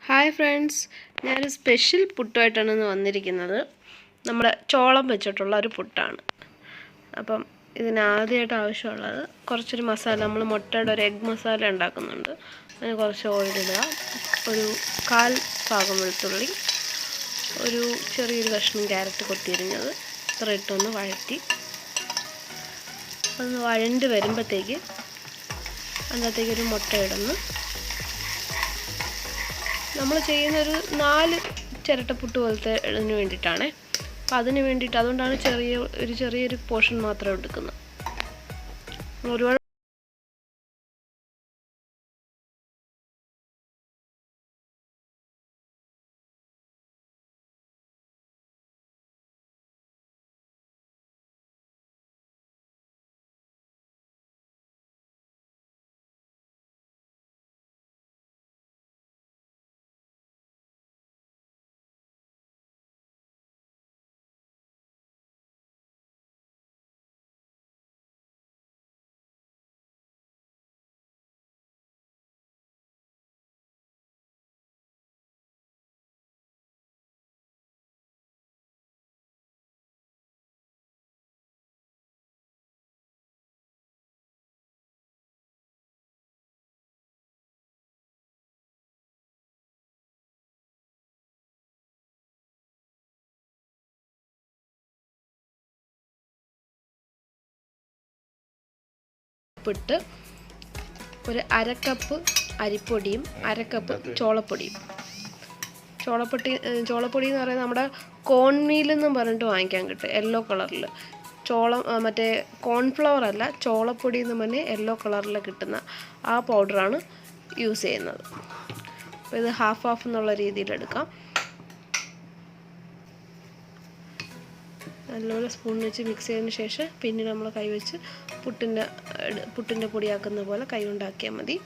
Hi friends, ഞാനൊരു special പുട്ടുമായിട്ടാണ് ഇന്ന് വന്നിരിക്കുന്നത്. നമ്മുടെ ചോളം വെച്ചിട്ടുള്ള ഒരു പുട്ടാണ്. അപ്പം ഇതിനാദ്യമായിട്ട് ആവശ്യമുള്ളത് കുറച്ചൊരു മസാല. നമ്മൾ മുട്ടയുടെ ഒരു എഗ് മസാല ഉണ്ടാക്കുന്നുണ്ട്. അതിന് കുറച്ച് ഓയിലിടുക, ഒരു 1/4 ഭാഗം വെളുത്തുള്ളി, ഒരു ചെറിയൊരു കഷ്ണം ക്യാരറ്റ് കൊത്തിയരിഞ്ഞത് ഇത്ര ഇട്ടൊന്ന് വഴറ്റി, ഒന്ന് വഴണ്ട് വരുമ്പോഴത്തേക്ക് അതിനകത്തേക്കൊരു മുട്ട ഇടുന്നു. നമ്മൾ ചെയ്യുന്നൊരു 4 ചിരട്ടപ്പുട്ട് പോലത്തെ ഇതിന് വേണ്ടിയിട്ടാണ്. അപ്പം അതിന് വേണ്ടിയിട്ട് അതുകൊണ്ടാണ് ചെറിയൊരു പോർഷൻ മാത്രം എടുക്കുന്നത്. ഒരുപാട് ഉപ്പിട്ട്, ഒരു 1/2 കപ്പ് അരിപ്പൊടിയും 1/2 കപ്പ് ചോളപ്പൊടിയും. ചോളപ്പൊടി എന്ന് പറയുന്നത് നമ്മുടെ കോൺമീൽ എന്നും പറഞ്ഞിട്ട് വാങ്ങിക്കാൻ കിട്ടും, യെല്ലോ കളറിൽ. മറ്റേ കോൺഫ്ലവർ അല്ല, ചോളപ്പൊടി എന്ന് പറഞ്ഞ് യെല്ലോ കളറിൽ കിട്ടുന്ന ആ പൗഡറാണ് യൂസ് ചെയ്യുന്നത്. അപ്പോൾ ഇത് ഹാഫ് എന്നുള്ള രീതിയിലെടുക്കാം. നല്ലപോലെ സ്പൂൺ വെച്ച് മിക്സ് ചെയ്തതിന് ശേഷം പിന്നെ നമ്മൾ കൈവച്ച് പുട്ടിൻ്റെ പൊടിയാക്കുന്ന പോലെ കൈ കൊണ്ടാക്കിയാൽ മതി.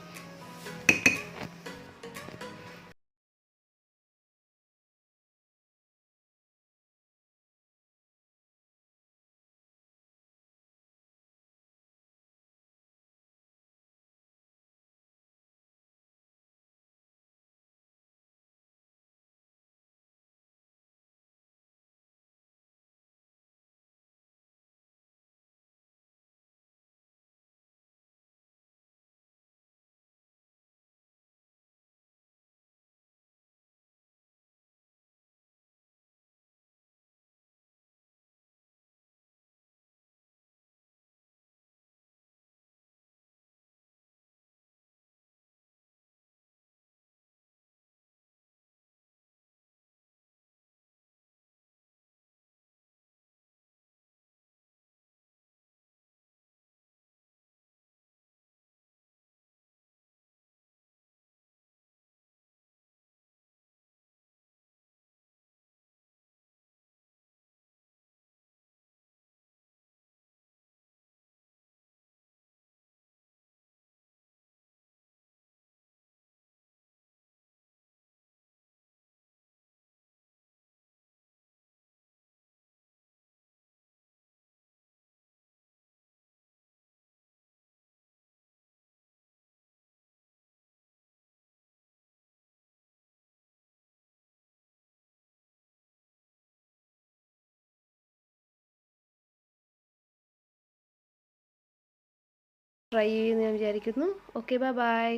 ട്രൈ ചെയ്യുമെന്ന് ഞാൻ വിചാരിക്കുന്നു. Okay, by.